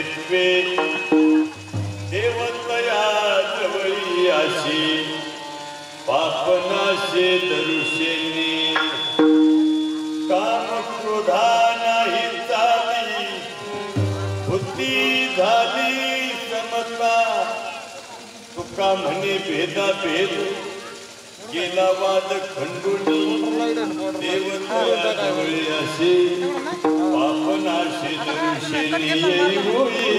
सेतवे देवतया जवळी अशी पापनाशे दरुषेनी काम क्रोधा नाही चाली बुद्धी झाली समता तुका म्हणे भेदा भेद गेला वाद खंडुनी देवतया जवळी अशी पापनाशे दरुषेनी होई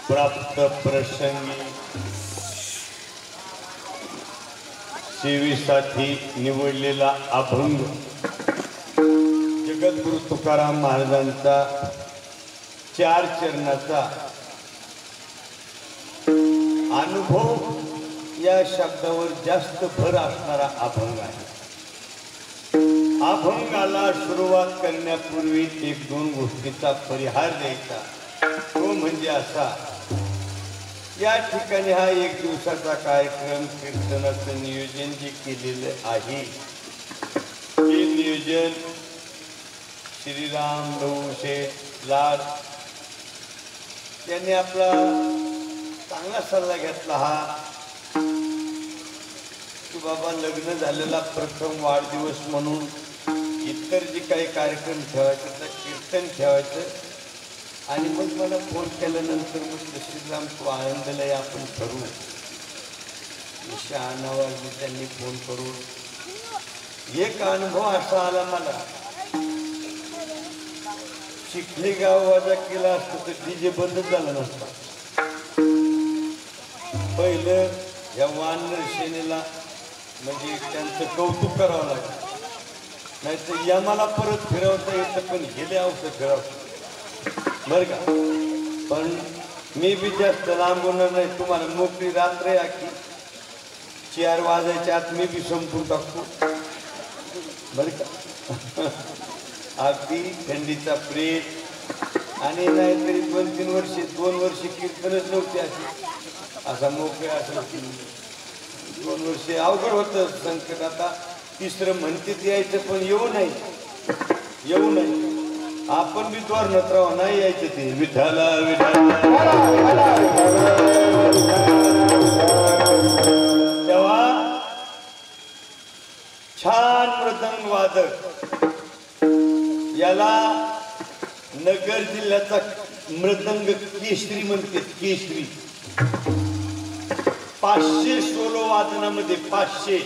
प्राप्त प्रसंगी सेवेसाठी निवडलेला अभंग जगद्गुरु तुकाराम महाराजांचा 4 चरणाचा अनुभव या शब्दावर जास्त भर असणारा अभंग आहे। अभंगाला सुरुवात करण्यापूर्वी 1-2 गोष्टीचा परिहार द्यायचा, तो म्हणजे असा, या ठिकाणी हा 1 दिवसाचा कार्यक्रम कीर्तनाचं नियोजन जे केलेलं आहे ते नियोजन श्रीराम शेठ लाड यांनी आपला चांगला सल्ला घेतला हा की बाबा लग्न झालेला प्रथम वाढदिवस म्हणून इतर जे काही कार्यक्रम ठेवायचे तर कीर्तन ठेवायचं आणि मग मला फोन केल्यानंतर म्हटलं श्रीराम तू आनंदला या आपण ठरवू। शहाणावाजी त्यांनी फोन करून एक अनुभव असा आला मला, चिखली गाव वाजा केला असतं तर डीजे बंदच झाला नसता। पहिलं या वानर सेनेला म्हणजे त्यांचं कौतुक करावं लागलं, नाही तर या मला परत फिरवता येतं पण गेले औषध फिरवतं बर का। पण मी बी जास्त लांबवणार नाही, तुम्हाला मोकळी रात्र आहे की 4 वाजायच्या आत मी बी संपून टाकतो बर का। अगदी थंडीचा प्रेत आणि नाहीतरी 2-3 वर्षे 2 वर्षे कीर्तनच नव्हती अशी, असा मोकळे असं 2 वर्षे अवघड होतं संकट। आता 3रं म्हणते यायचं पण येऊ नाही आपण बी द्वारनत राहू नाही यायचं ते विठाला विठाला। तेव्हा छान मृदंग वादक याला नगर जिल्ह्याचा मृदंग केशरी म्हणते, केशरी 500 सोलो वादनामध्ये 500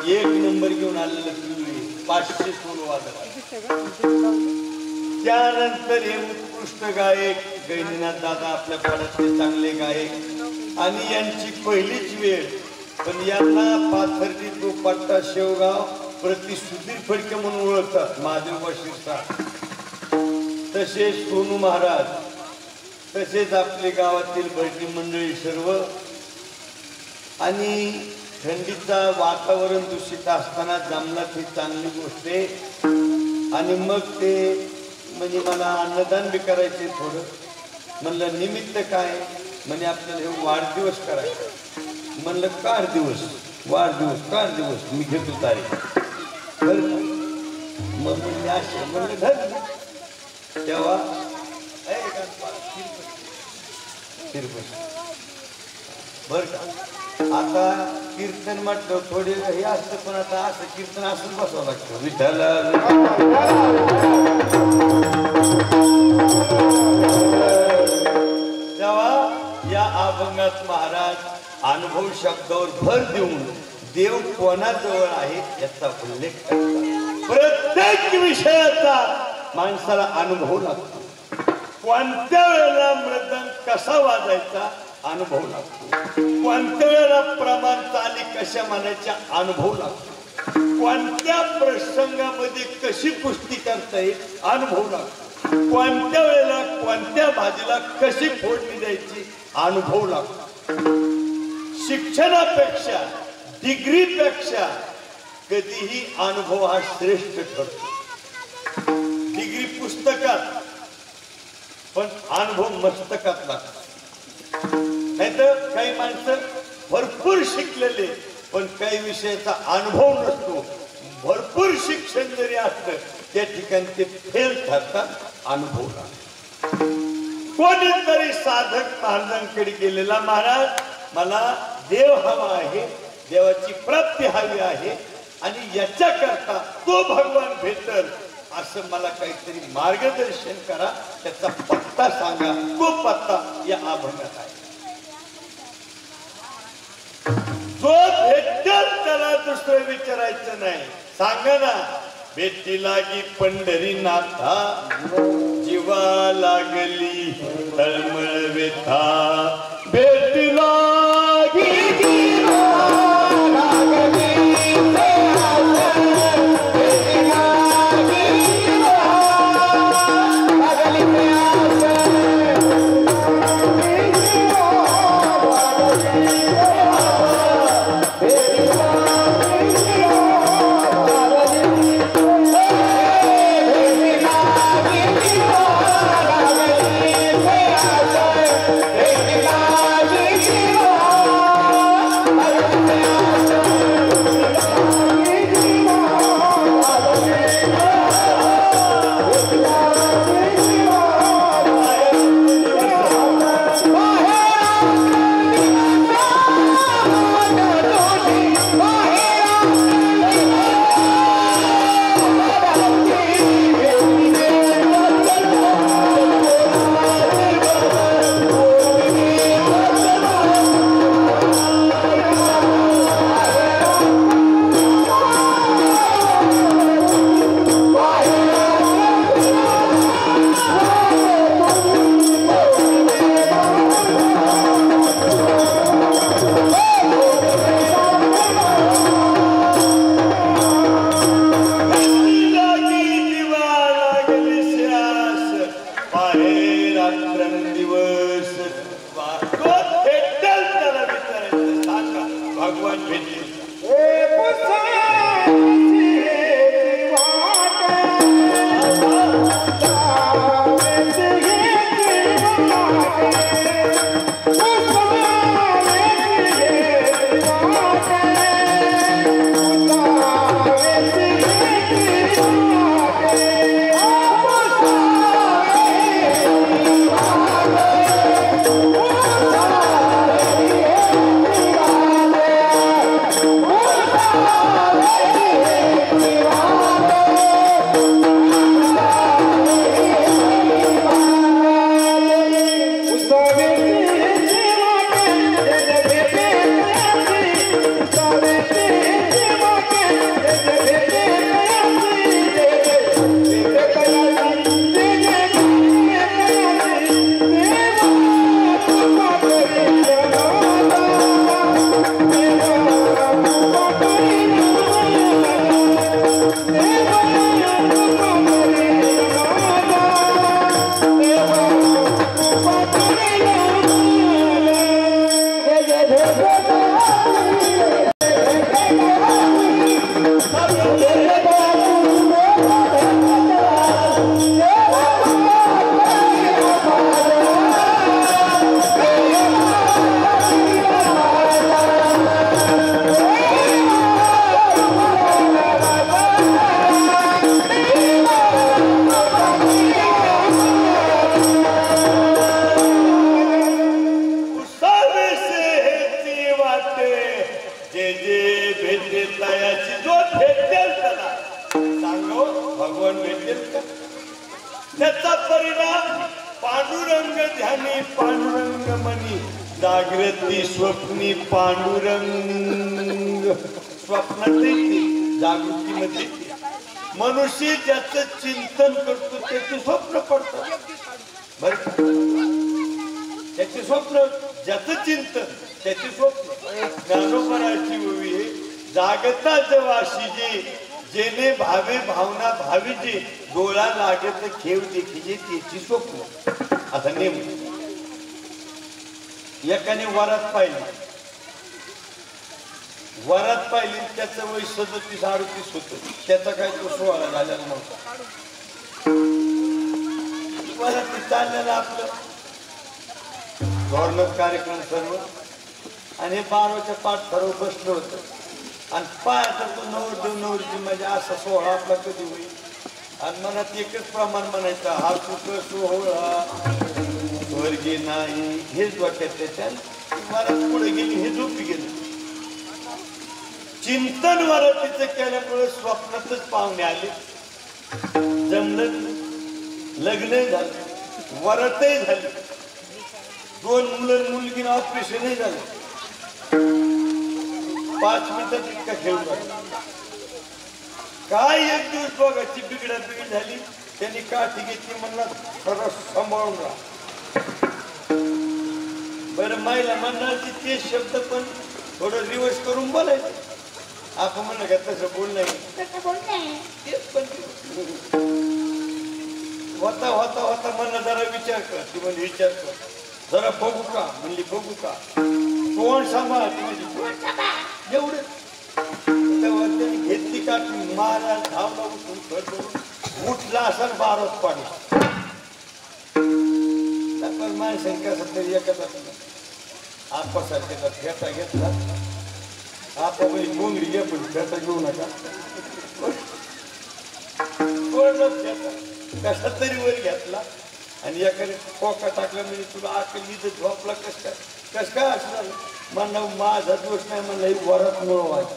1 नंबर घेऊन आलेलं 500 सोलो वादक। त्यानंतर हे उत्कृष्ट गायक गैनीनाथ दादा आपल्या पाड्यातले चांगले गायक आणि यांची पहिलीच वेळ, पण यांना पाथर्डी दुपट्टा शेवगाव प्रति सुधीर फडके म्हणून ओळखतात, महादेव शिरसाट, तसेच सोनू महाराज, तसेच आपले गावातील बैठी मंडळी सर्व आणि थंडीचं वातावरण दूषित असताना जमला ती चांगली गोष्ट आहे. आणि मग ते म्हणजे मला अन्नदान बी करायचे थोडं. म्हणलं निमित्त काय? म्हणजे आपल्याला हे वाढदिवस करायचा. म्हणलं वाढदिवस मी घेतो तारीख. मग म्हणजे असे म्हणलं धर तेव्हा बर का. आता कीर्तन म्हटलं थोडे हे असतं, पण आता असं कीर्तन असंच बसावं लागतं. विठ्ठल तेव्हा या अभंगात महाराज अनुभव शब्दावर भर देऊन देव कोणाजवळ आहे याचा उल्लेख करतात. प्रत्येक विषयाचा माणसाला अनुभव लागतो. कोणत्या वेळेला मृदंग कसा वाजायचा अनुभव लागतो. कोणत्या वेळेला प्रमाण चाली कशा म्हणायच्या अनुभव लागतो. कोणत्या प्रसंगामध्ये कशी कुस्ती करता येईल अनुभव लागतो. कोणत्या वेळेला कोणत्या भाजीला कशी फोडणी द्यायची अनुभव लागतो. शिक्षणापेक्षा डिग्रीपेक्षा कधीही अनुभव हा श्रेष्ठ ठरतो. डिग्री पुस्तकात पण अनुभव मस्तकात लागतो. नाहीतर काही माणसं भरपूर शिकलेले पण काही विषयाचा अनुभव नसतो. भरपूर शिक्षण जरी असलं त्या ठिकाणी ते फेल ठरतात. अनुभव लागतो. कोणीतरी साधक महाराजांकडे गेलेला, महाराज मला देव हवा आहे, देवाची प्राप्ती हवी आहे आणि याच्याकरता तो भगवान भेटल असं मला काहीतरी मार्गदर्शन करा, त्याचा पत्ता सांगा. तो पत्ता या अभंगात आहे. जो भेटल त्याला दुसरं विचारायचं नाही. सांगा ना, भेटी लागी पंढरीनाथा, जीवा लागली तळमळ व्यथा. भेटी लागी Hey, वयाची जो भेटेल त्याला सांगो भगवान भेटेल का? त्याचा परिणाम पांडुरंग ध्यानी पांडुरंग मनी जागृती स्वप्नी पांडुरंग स्वप्नातही जागृतीमध्ये मनुष्य ज्याचं चिंतन करतो त्याचे स्वप्न पडतात बर त्याचे स्वप्न ज्याचं चिंतन त्याचे स्वप्न ज्ञानोबराची ओवी आहे जागता जवाशी जे जेने भावे भावना भावी जे डोळा लागत खेळ देखील त्याची स्वप्न आता नेम एकाने वरात पाहिली त्याचं वय 37-38 होत त्याचा काय तो 16 झालेला नव्हता वराती चाललेला आपलं धोरणच कार्यक्रम सर्व आणि 12च्या पाठ ठरव बसलं होतं आणि पायाचा तो नवरदेव म्हणजे असा सोहळा आपला कधी होईल आणि मनात एकच प्रमाण म्हणायचं हा सुख सोहळा स्वर्गी नाही हेच वाक्यात त्याच्या वरात पुढे गेली हे झोपी गेलं चिंतन वरातीचं केल्यामुळे स्वप्नातच पाहुणे आले जमलं लग्न झालं वरातही झाली 2 मुलं मुलगी ऑपरेशनही झालं 5 मिनिटात इतका खेळून झाला काय एक दिवस बघाची बिघड झाली त्यांनी काठी घेतली म्हणला खरं सांभाळून राहा बरं मायला म्हणणार ते शब्द पण थोडं रिवर्स करून बोलायचं आपण म्हणलं का तसं बोल नाही तेच पण होता होता होता म्हणलं जरा विचार कर ती म्हणजे विचार कर जरा बघू का म्हणली बघू का तोंड सांभाळ ती म्हणजे एवढं तेव्हा त्यांनी घेतली काठी मारा धावला उठून उठला असं 12 पाणी पण माणसाने कसं तरी एकच आपासारख्याचा फेटा घेतला आता म्हणजे बोंगरी घे पण फेटा घेऊ नका कसा तरी वर घेतला आणि एखादी खोका टाकला म्हणजे तुला आकल इथं झोपला कस काय असणार म्हणलं माझा दोष नाही म्हणलं ही वरात मिळवायची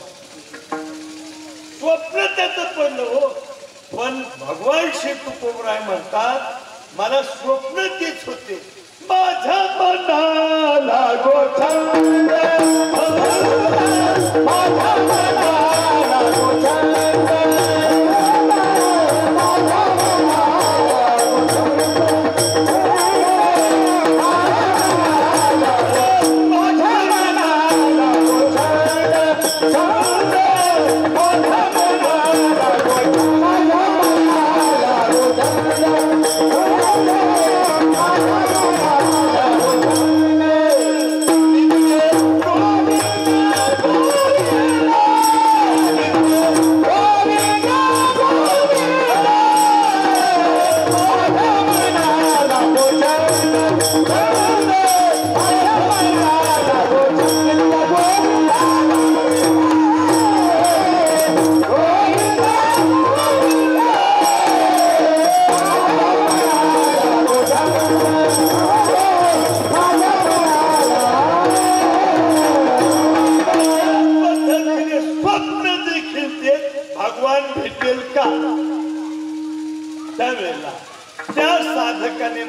स्वप्न त्याचं पडलं हो पण भगवान श्री तुकोबराय म्हणतात मला स्वप्न तेच होते माझ्या मनाला गोठवलं माझ्या मनाला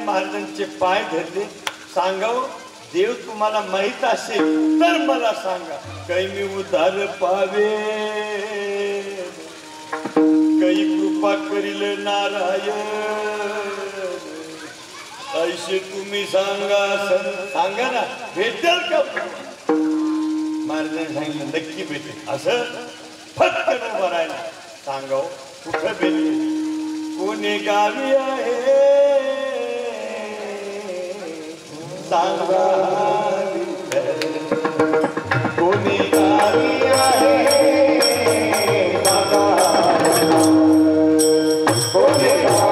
महाराजांचे पाय धरले सांगाव देव तुम्हाला माहित असेल तर मला सांगा काही मी उधार पावे काही कृपा करील नारायण ऐसे तुम्ही सांगा सांगा ना भेटेल का महाराजांनी सांगितलं नक्की भेटेल असं फटकन उभं राहिला सांगाव कुठं भेटेल कोणी गावी आहे सांगा कोणी गावी आहे सांगा कोणी गावी आहे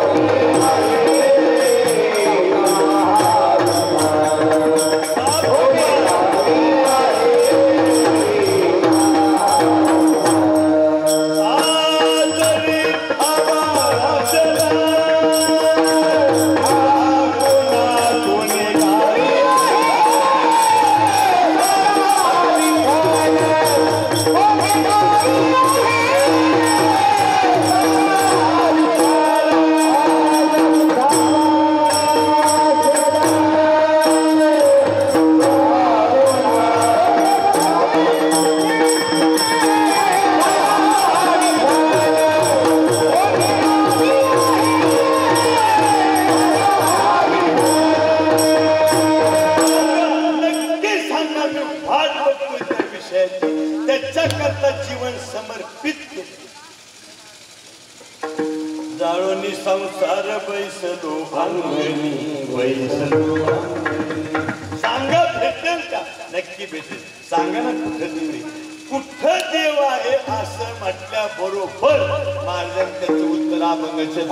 अर्पित केले. जाळोनी संसार बैसलो अंगणी बैसलो सांगा भेटेल का? नक्की भेटेल. सांगा ना कुठं देव कुठं देव आहे असं म्हटल्या बरोबर महाराजांनी त्याचं उत्तर अभंगाच्या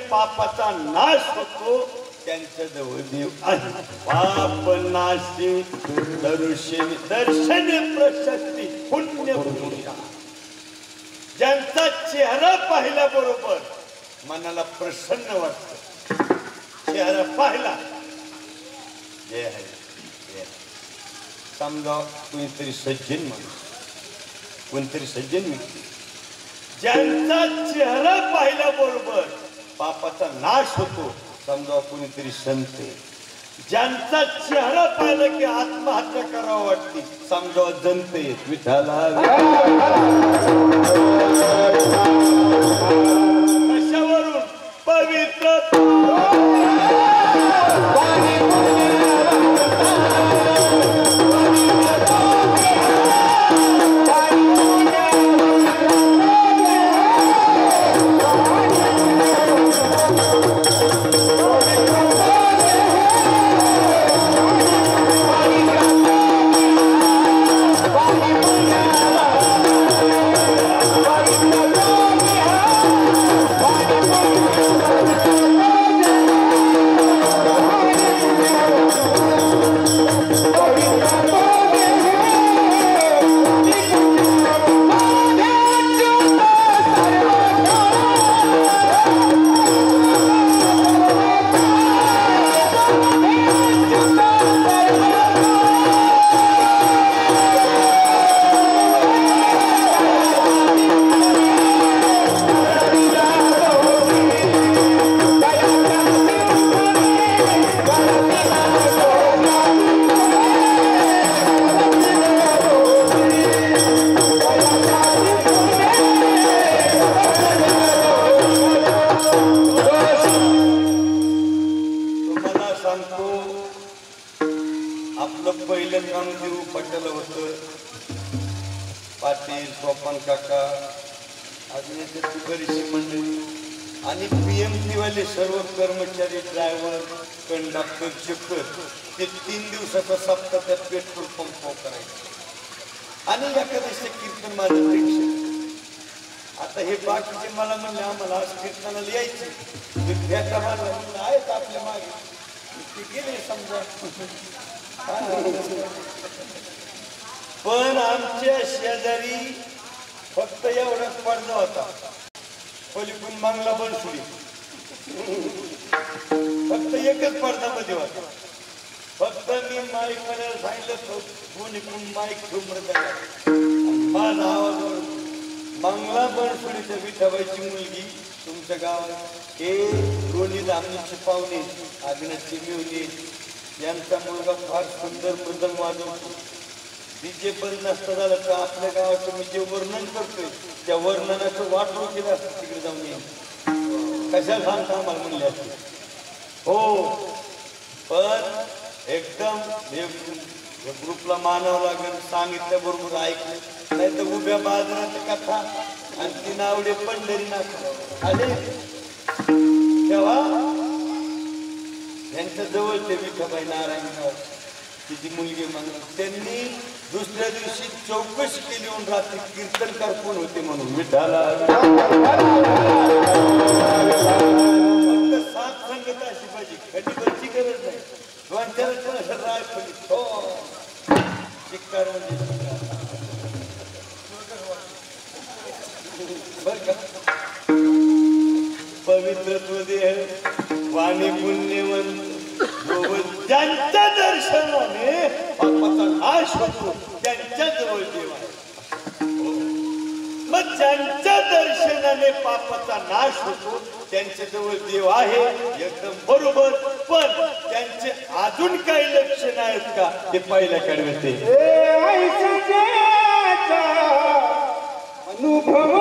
पापाचा नाश होतो त्यांच्या जवळ देव आहे. पाप नाशी दर्शने प्रशस्ती पुण्य पुरुषा. ज्यांचा चेहरा पाहिल्याबरोबर मनाला प्रसन्न वाटत. चेहरा पाहिला जय आहे. समजा कोणीतरी सज्जन माणूस कोणतरी सज्जन व्यक्ती ज्यांचा चेहरा पाहिल्याबरोबर पापाचा नाश होतो. समजा कोणीतरी संत ज्यांचा चेहरा पाहिला की आत्महत्या करावं वाटते. समजा जनते विठाला कशावरून पवित्र पाटील सोपान काका अभिनेत्री बरीचशी मंडळी आणि PMT वाले सर्व कर्मचारी ड्रायव्हर कंडक्टर चक्कर ते 3 दिवसाचा सप्ताह त्या पेट्रोल पंप करायचं आणि एखाद्या कीर्तन माझं प्रेक्षक. आता हे बाकीचे मला म्हणले आम्हाला आज कीर्तनाला यायचे ते भेटा मला आहेत आपल्या मागे ते गेले समजा. पण आमच्या शेजारी फक्त एवढाच पडदा होता. पलीकडून बांगला बनसुडी फक्त एकच पडद्यामध्ये होता. फक्त मी माईक म्हणायला सांगितलं कोणीकडून माईक ठेवून माझा आवाज बांगला बनसुडीच्या विठाबाईची मुलगी तुमच्या गावात हे दोन्ही धामणीचे पाहुणे अभिनयचे मिळवले. यांचा मुलगा फार सुंदर मृदंग वाजवतो. डीजे बंद नसतं झालं तर आपल्या गावाचं मी जे वर्णन करतोय त्या वर्णनाचं वाटून केलं असतं तिकडे जाऊन येईल. कशाला सांगता आम्हाला म्हणले असते हो. पण एकदम ग्रुपला मानावं लागेल. सांगितल्या बरोबर ऐकलं नाही तर उभ्या बाजारात कथा आणि ती नावडे पंढरीनाथ आले तेव्हा यांच्या जवळ ते विठाबाई नारायणराव तिची मुलगी म्हणून त्यांनी दुसऱ्या दिवशी चौकशी केली होऊन रात्री कीर्तनकार कोण होते म्हणून विठाला सात संगत अशी पाहिजे खटीवरची गरज नाही राय शिक्कार म्हणजे बर का पवित्रत्व देह वाणी पुण्यवंत ज्यांच्या दर्शनाने पापाचा नाश होतो त्यांच्या जवळ देव आहे मग ज्यांच्या दर्शनाने पापाचा नाश होतो त्यांच्या जवळ देव आहे एकदम बरोबर पण त्यांचे अजून काही लक्षण आहेत का ते पहिल्या कडवते अनुभव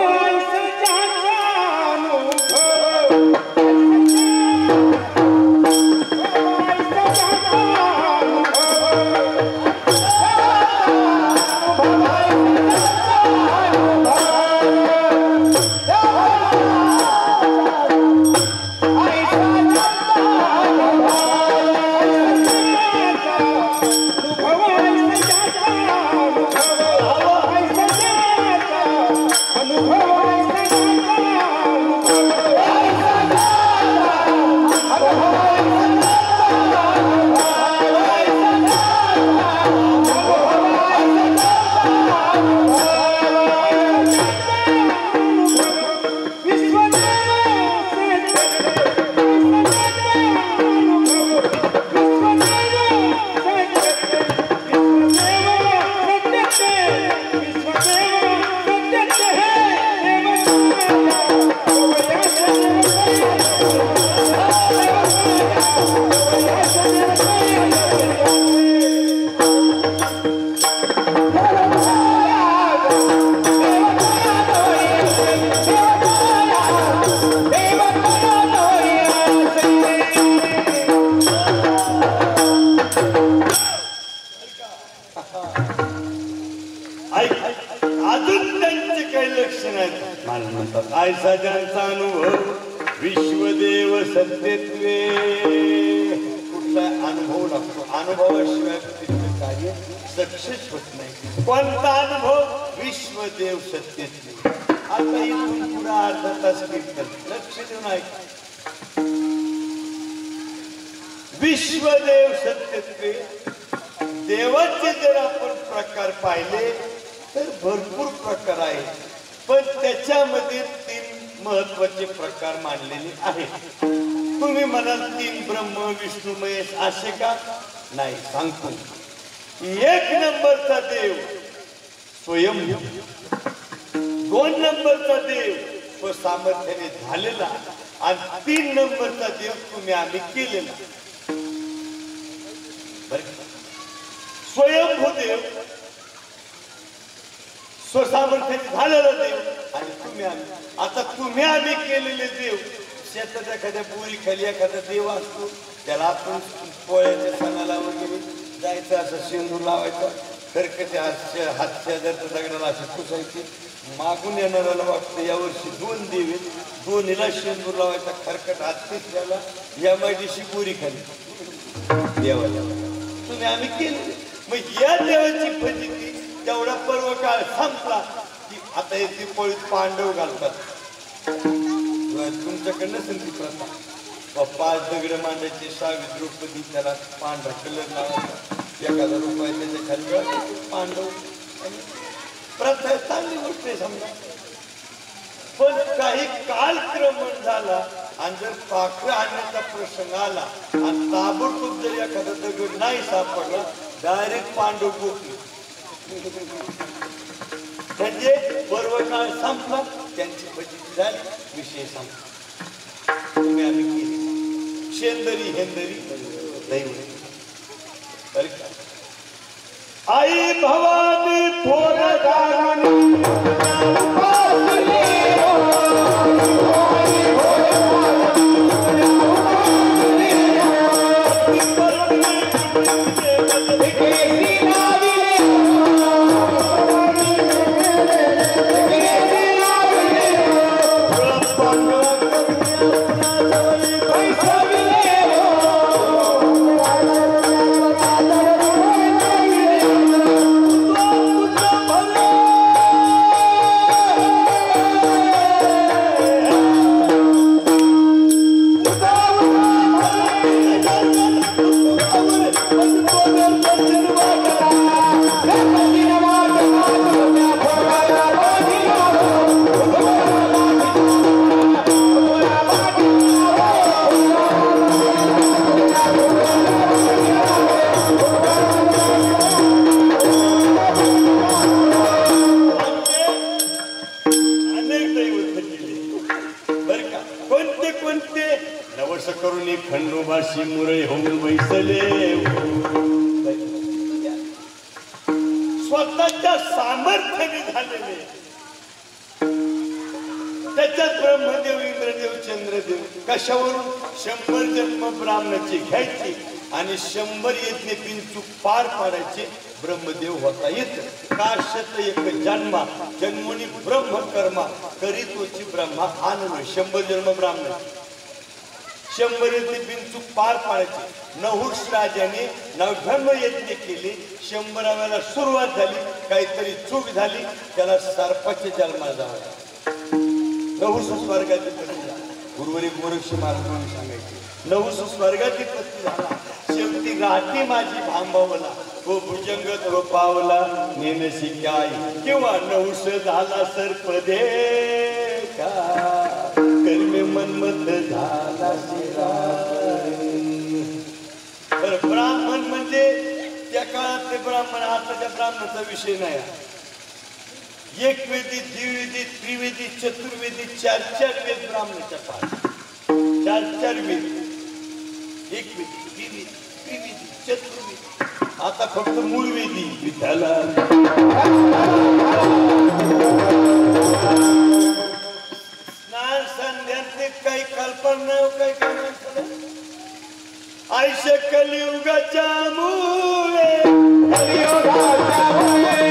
अजून त्यांचे काही लक्षण आहेत मला म्हणतात आयसा ज्यांचा अनुभव विश्वदेव सत्यत्वे कुठला अनुभव लागतो अनुभवाशिवाय तिथलं कार्य सक्सेस होत नाही कोणता अनुभव विश्वदेव सत्यत्वे आता इथून पुढे अर्धा तास कीर्तन लक्ष देऊन ऐक विश्वदेव सत्यत्वे देवाचे जर आपण प्रकार पाहिले तर भरपूर प्रकार आहेत पण त्याच्यामध्ये 3 महत्वाचे प्रकार मानलेले आहेत तुम्ही म्हणाल 3 ब्रह्म विष्णू महेश असे का नाही सांगतो 1 नंबरचा देव स्वयंभू 2 नंबरचा देव स्वसामर्थ्याने झालेला आणि 3 नंबरचा देव तुम्ही आम्ही केलेला स्वयंभू देव स्वसामर्थ्याने झालेला देव आणि तुम्ही आम्ही आता तुम्ही आम्ही केलेले देव शेतात एखाद्या बोरी खाली एखादा देव असतो त्याला आपण पोळ्याच्या सणाला वगैरे जायचं असं शेंदूर लावायचा खरकटे हातच्या दगडाला असे पुसायचे मागून येणाऱ्याला वाटतं यावर्षी 2 देव आहेत 2ला शेंदूर लावायचा खरकट हात तिसऱ्याला या माहितीशी बोरी खाली देवाला तुम्ही आम्ही केले मग या देवाची फजिती तेवढा पर्व काळ संपला की आता येथे पोळीत पांडव घालतात तुमच्याकडनं संधी प्रथा 5 दगड मांडायचे 6 द्रौपदी त्याला पांढरा कलर लावायचा 1000 रुपये त्याच्या खाली पांडव प्रथा चांगली गोष्ट आहे समजा पण काही कालक्रमण झाला आणि जर पाखरं आणण्याचा प्रसंग आला आणि ताबडतोब जर एखादा दगड नाही सापडला डायरेक्ट पांडव गोपी म्हणजे पर्व काळ संपला त्यांची फजिती झाली विषय संपला तुम्ही आम्ही केली शेंदरी हेंदरी दैव आई भवानी थोर Oh देवाने खंडोबाशी मुरळी होऊन बैसले स्वतःच्या सामर्थ्याने झालेले त्याच्यात ब्रह्मदेव इंद्रदेव चंद्रदेव कशावरून 100 जन्म ब्राह्मणाची घ्यायची आणि 100 यज्ञ बिनचूक पार पाडायचे ब्रह्मदेव होता येत काशत एक जन्मा जन्मोनी ब्रह्म कर्मा करीतोची ब्रह्मा आनंद 100 जन्म ब्राह्मण 100 यज्ञ बिनचूक पार पाडायचे नहुष राजाने 99 यज्ञ केले 100व्याला सुरुवात झाली काहीतरी चूक झाली त्याला सर्पाच्या जन्माला जावं नहुष स्वर्गाची पती झाला गुरुवारी गोरक्ष महाराज सांगायचे नहुष स्वर्गाची पती झाला शेवटी राठी माझी भांबावला तो भुजंग तो पावला नेनशी काय किंवा नहुष झाला सर्पदे कर्मे मनमत झाला तर ब्राह्मण म्हणजे त्या काळातले ब्राह्मण आताच्या ब्राह्मणाचा विषय नाही एक वेदी द्विवेदी त्रिवेदी चतुर्वेदी 4 वेद ब्राह्मणाच्या पाठ 4 वेद एक वेदी द्विवेदी त्रिवेदी चतुर्वेदी आता फक्त मूळ वेदी विठाला स्नान संध्याचे काही कल्पना काही काय आयुष्य कलियुगाच्या मुळे कलियुगाच्या मुळे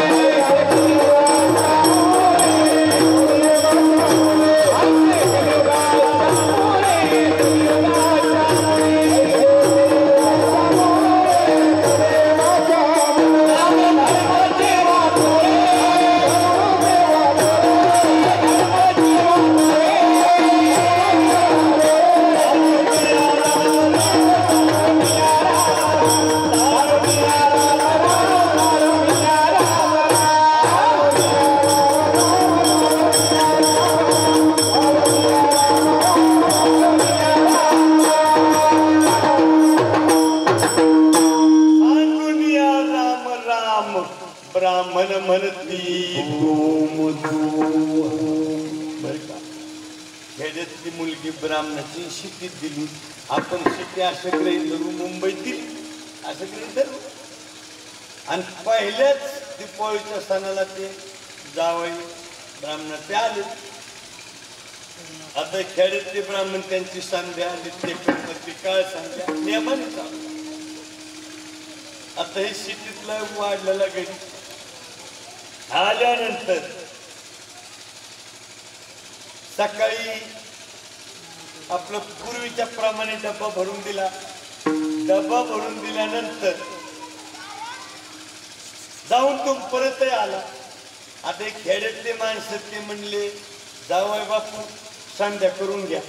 मुलगी ब्राह्मणाची शिट्टी दिली आपण शिट्टी असं गृहीत धरू मुंबईत दिली असं गृहीत धरू आणि पहिल्याच दीपावलीच्या सणाला ते जावई ब्राह्मणाचे आले आता खेड्यातले ब्राह्मण त्यांची संध्या नित्य गणपती काळ संध्या नियमाने चालू आता हे शिट्टीतला वाढलेला गडी आल्यानंतर सकाळी आपलं पूर्वीच्या प्रमाणे डब्बा भरून दिला डब्बा भरून दिल्यानंतर जाऊन तो परतही आला आता खेड्यातले माणसं ते म्हणले जावई बापू संध्या करून घ्या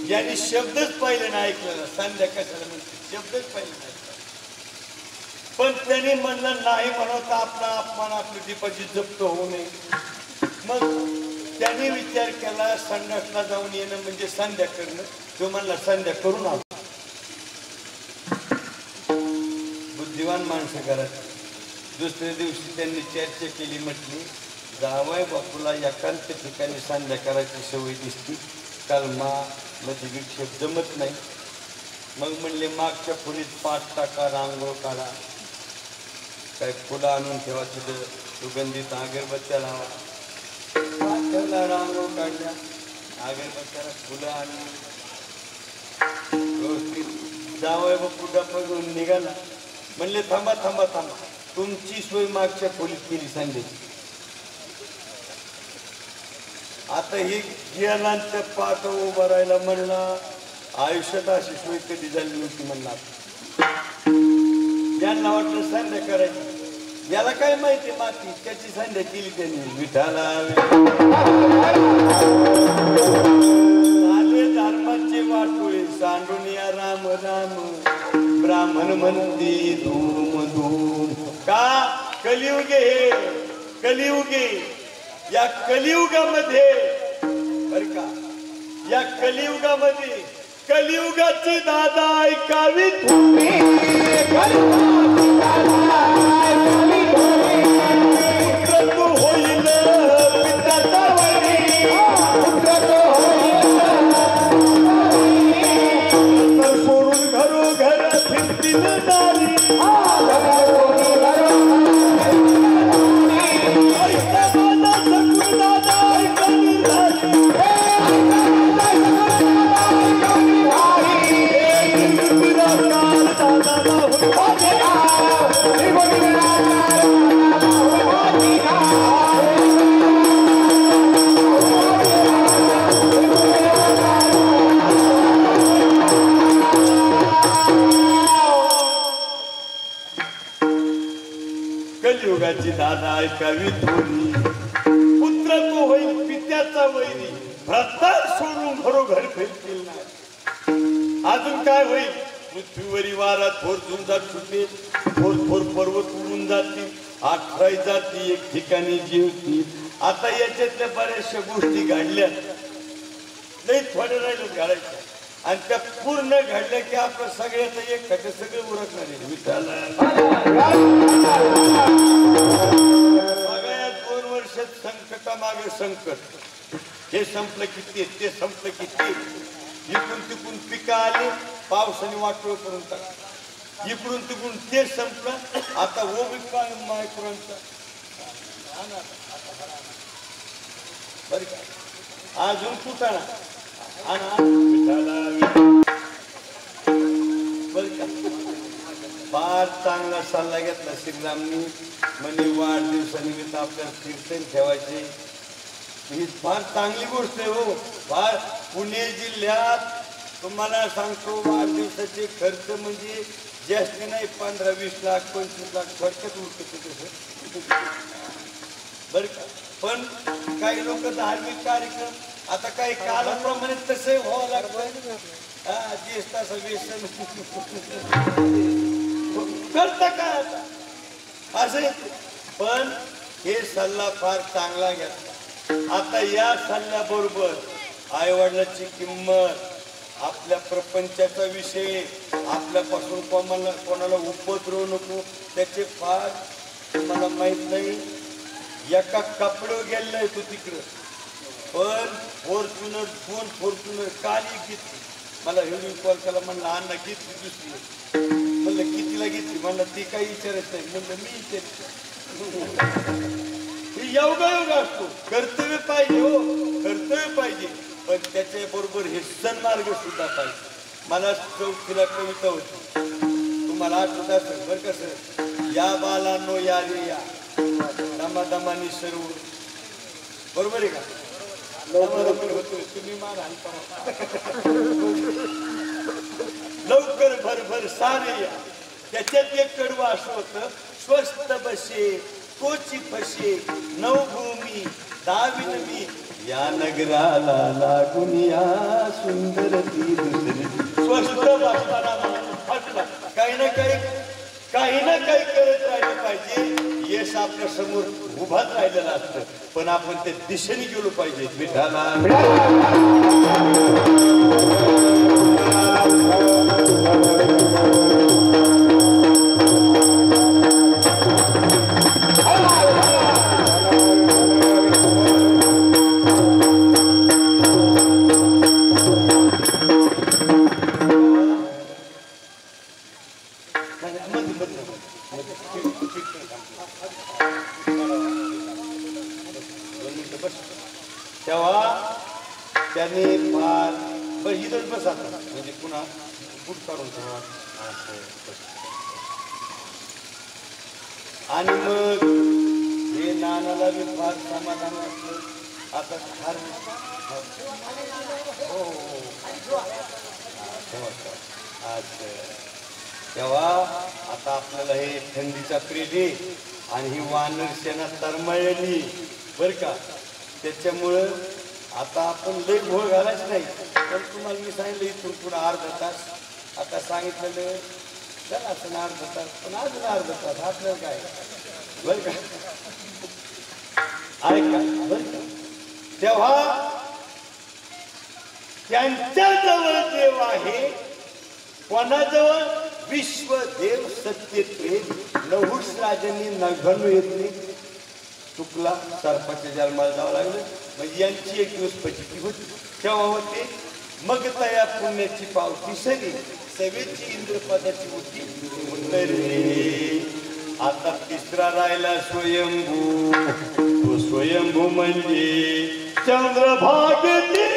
ज्यांनी शब्दच पाहिले नाही ऐकलेला संध्या कशाला म्हणते शब्दच पाहिले नाही पण त्यांनी म्हणलं नाही म्हणत आपला अपमान आपली दीपाची जप्त होऊ नये मग त्यांनी विचार केला संध्याकाळला जाऊन येणं म्हणजे संध्या करणं तो म्हणला संध्या करून आलो बुद्धिवान माणसं करत दुसऱ्या दिवशी त्यांनी चर्चा केली म्हटली जावई बापूला एकांत ठिकाणी संध्या करायची सवय दिसती कलमा मध्ये विक्षेप जमत नाही मग म्हणले मागच्या खोलीत 5 टाका रांगोळ काढा काही फुलं आणून ठेवा तिथं सुगंधित अगरबत्त्या लावा ठेवला रांगोळ काढल्या अगरबत्त्याला फुलं आणून व्यवस्थित जावई बापू डब्बा घेऊन निघाला म्हणले थांबा थांबा थांबा तुमची सोय मागच्या खोलीत केली संध्याची आता ही गियालांच्या पाठ उभा राहायला म्हणला आयुष्यात अशी सोय कधी झाली नव्हती म्हणला यांना वाटलं संध्या करायची याला काय माहिती माती त्याची संध्या केली त्यांनी विठाला धर्माचे वाटोळे सांडूनिया राम राम ब्राह्मण म्हणते धूम धूम का कलियुगे हे कलियुगे या कलियुगामध्ये बर का या कलियुगामध्ये कलियुगाची दादा ऐकावी तुम्ही होईल पित्याचा वैरी ऐकावी थोरी पुत्र तो होईल पित्याचा वैरी भ्रष्टाचार सोडून घरोघर फिरतील नाही अजून काय होईल पृथ्वीवरी वारा थोर झुंजात सुटेल थोर थोर पर्वत उडून जातील 18 जाती एक ठिकाणी जेवतील आता याच्यातल्या बऱ्याचशा गोष्टी घडल्या नाही थोड्या राहिलं घडायच्या आणि त्या पूर्ण घडल्या की आपण सगळ्याचं एक खटे सगळे उरकणार आहे सगळ्या 2 वर्षात संकटामागे संकट हे संपलं की ते संपलं की ते इकडून तिकडून पिकं आले पावसाने वाटोळ करून टाक इकडून तिकडून ते संपलं आता ओमिक्रॉन मायक्रॉनचा बर का अजून कुठं बर का फार चांगला सल्ला घेतला श्रीरामनी म्हणे वाढदिवसानिमित्त आपल्याला कीर्तन ठेवायचे ही फार चांगली गोष्ट आहे हो फार पुणे जिल्ह्यात तुम्हाला सांगतो वाढदिवसाचे खर्च म्हणजे जास्ती नाही 15-20 लाख 25 लाख थोडक्यात उरकते तसं बर का पण काही लोक धार्मिक कार्यक्रम आता काही कालाप्रमाणे तसे व्हावं लागतं हा ज्येष्ठाचं व्यसन करता काय आता असे पण हे सल्ला फार चांगला घेतला आता या सल्ल्याबरोबर आई वडिलाची किंमत आपल्या प्रपंचाचा विषय आपल्यापासून कोणाला उपद्रव नको त्याचे फार तुम्हाला माहित नाही एका कपड्यावर गेलेला तू तिकडं पण फॉर्च्युनर 2 फॉर्च्युनर काल एक घेतली मला व्हिडिओ कॉल केला म्हणलं अण्णा घेतली दुसरी म्हणलं कितीला घेतली म्हणलं ती काही विचारायचं नाही म्हणलं मी विचारते योगा असतो कर्तव्य पाहिजे हो कर्तव्य पाहिजे पण त्याच्या बरोबर हे सन्मार्ग सुद्धा पाहिजे मला चौथीला कविता होती तुम्हाला आठवत असेल बरं कसं या बालांनो या रे या दमादमानी सर्व बरोबर आहे का होतोय तुम्ही मान लवकर भरभर सारे या त्याच्यात एक कडवं असं होतं स्वस्त बसे कोची फसे नवभूमी दाविन मी या नगराला लागून या सुंदर ती दुसरी स्वस्त बसताना काही ना काही करत राहिलं पाहिजे यश आपल्या समोर उभाच राहिलेलं असतं पण आपण त्या दिशेने गेलो पाहिजे विठाला तेव्हा त्यांनी फार बरं इथंच बसा म्हणजे पुन्हा बूट काढून आणि मग हे नानाला बी फार समाधान वाटलं आता फार हो तेव्हा आता आपल्याला हे थंडीचा पिरियड आहे आणि ही वानर सेना तरमळली बर का त्याच्यामुळं आता आपण लई घोळ घालायच नाही पण तुम्हाला मी सांगितलं इथून पुढे अर्धा तास आता सांगितलेलं चला असं अर्धा तास पण अजून अर्धा तास आपल्याला काय बर का ऐका बर का तेव्हा त्यांच्या जवळ देव आहे कोणाजवळ विश्वदेव सत्यत्वे नहुष राजांनी नघन येतली चुकला सर्पाच्या जन्माला जावं लागलं म्हणजे यांची एक दिवस फजिती होती तेव्हा होते मग तया पुण्याची पावती सरी सवेची इंद्रपदाची होती उत्तरे आता तिसरा राहिला स्वयंभू तो स्वयंभू म्हणजे चंद्रभागती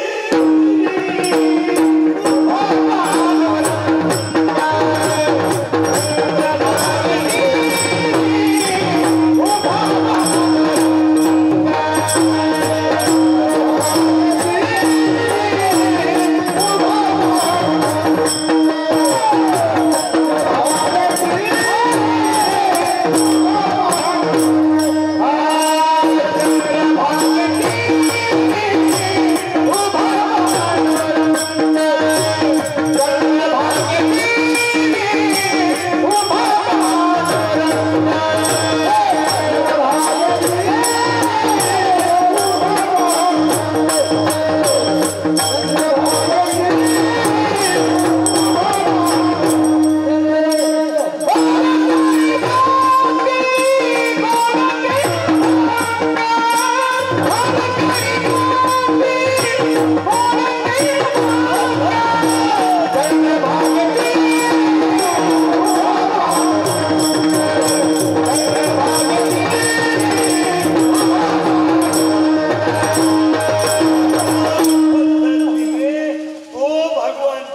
Ah!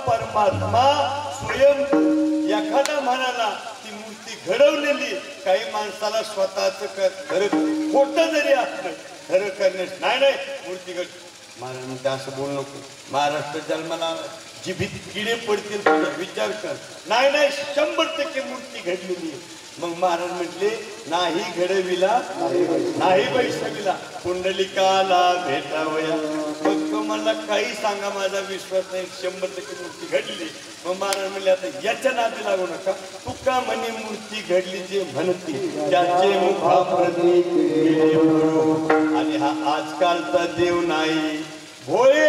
परमात्मा स्वयं एखादा म्हणाला ती मूर्ती घडवलेली काही माणसाला स्वतःच खरं खोटं जरी असलं खरं करण्यास नाही नाही मूर्ती घड महाराज म्हणते असं बोलू नको महाराष्ट्र जन्माला जिभीत किडे पडतील तुझा विचार कर नाही नाही 100% मूर्ती घडलेली मग महाराज म्हटले नाही घडविला नाही बैसविला पुंडलिकाला भेटावया फक्त मला काही सांगा माझा विश्वास नाही 100% मूर्ती घडली मग महाराज म्हणले आता याच्या नादी लागू नका तुका म्हणे मूर्ती घडली जे म्हणती त्याचे मुखाप्रती आणि हा आजकालचा देव नाही भोळे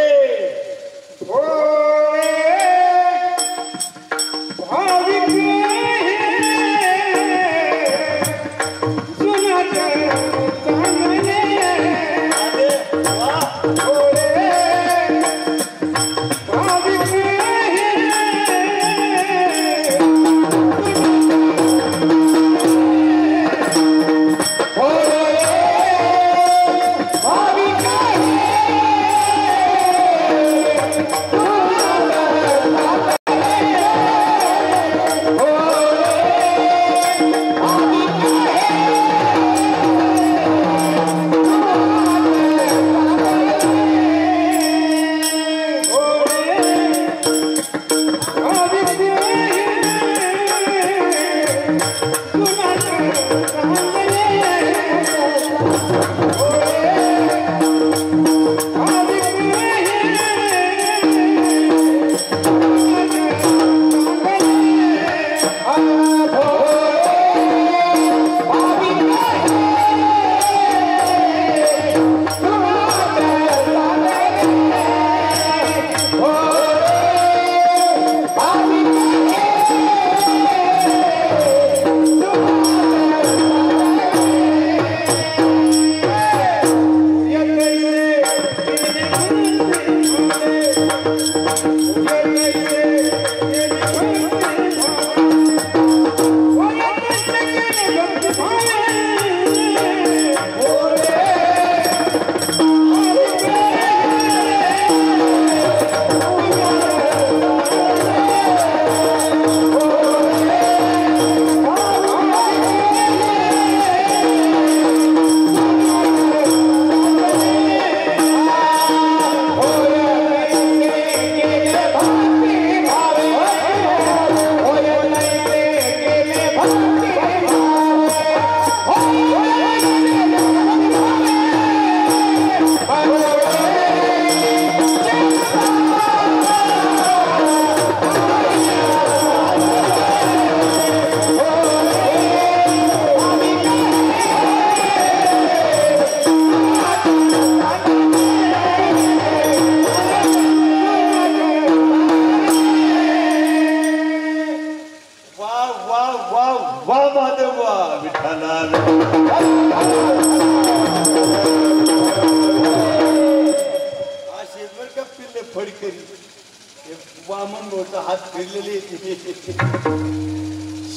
हात फिरलेले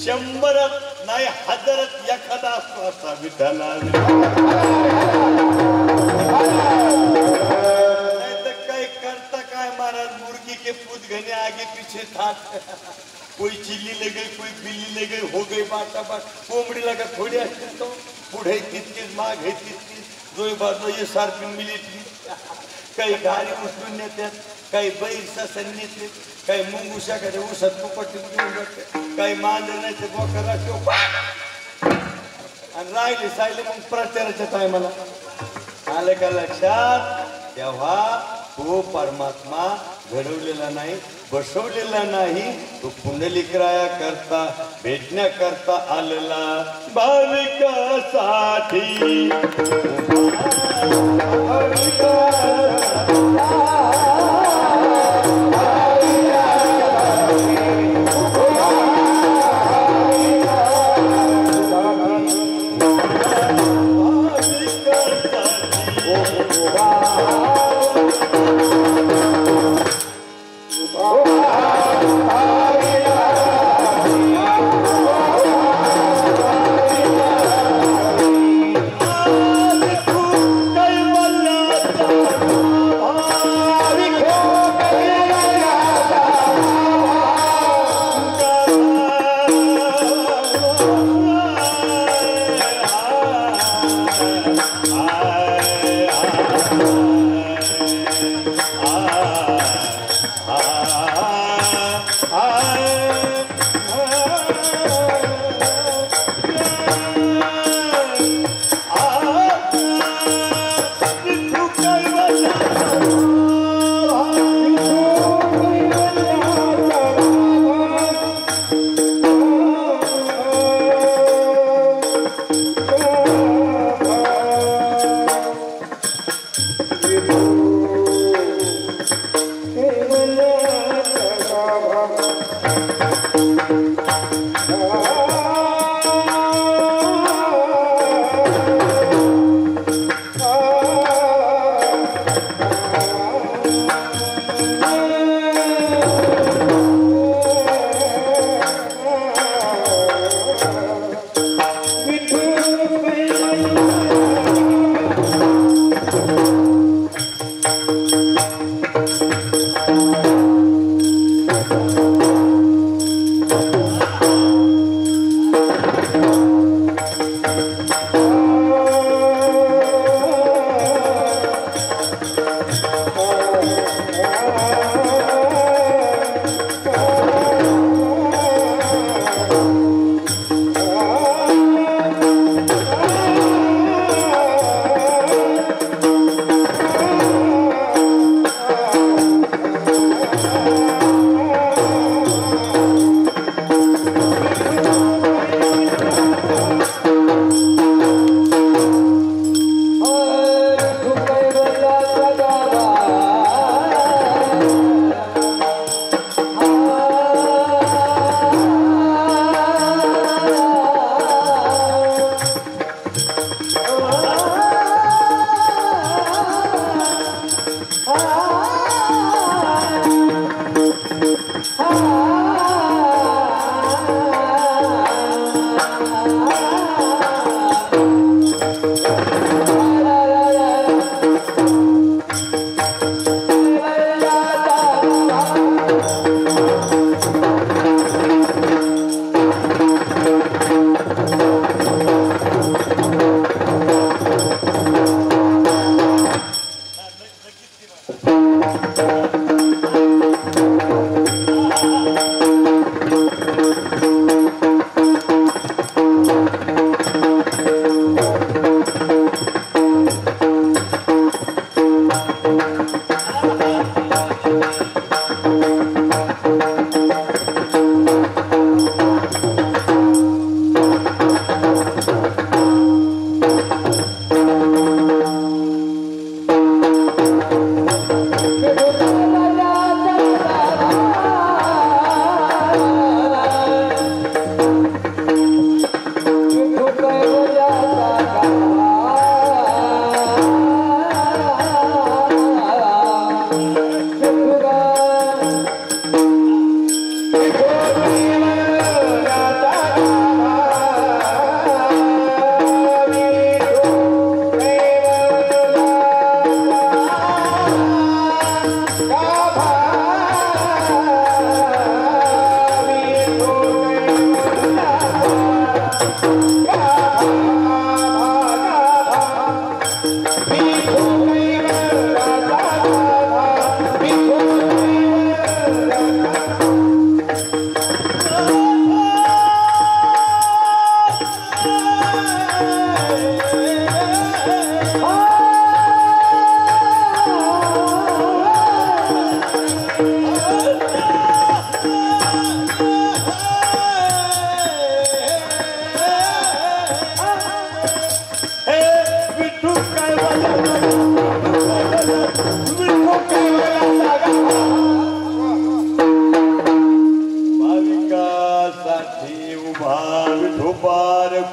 100 नाही 1000 एखादा असतो असा विठाला नहीं तो काय करता काय महाराज मुर्गी के पूत घने आगे पीछे था कोई चिल्ली ले गई कोई बिल्ली ले गई हो गई बाटा बाट कोंबडी लगा थोड़ी असतील तो पुढे तितकीच मागे तितकीच दोन बाजू ये सारखी मिलिटरी काही गाडी उचलून नेतात काही बैल ससन नेते काही मुंगुशा काही उसत पोपटी घेऊन जाते काही मांजर नाही ते बोकरा ठेव आणि राहिले सायले मग प्रचाराच्या टायमाला आलं का लक्षात तेव्हा तो परमात्मा घडवलेला नाही बसवलेला नाही तो पुंडलिकराया करता भेटण्याकरता आलेला भाविकासाठी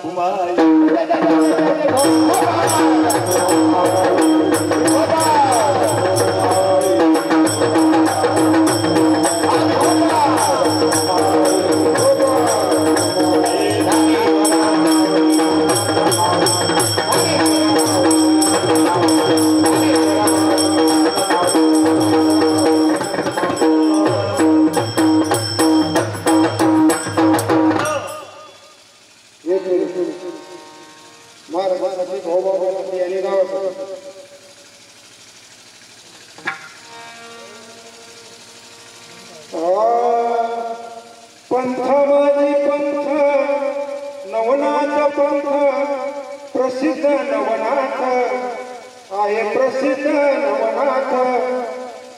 कुमार आहे प्रसिद्ध नवनाथ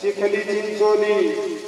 चिखली चिंचोली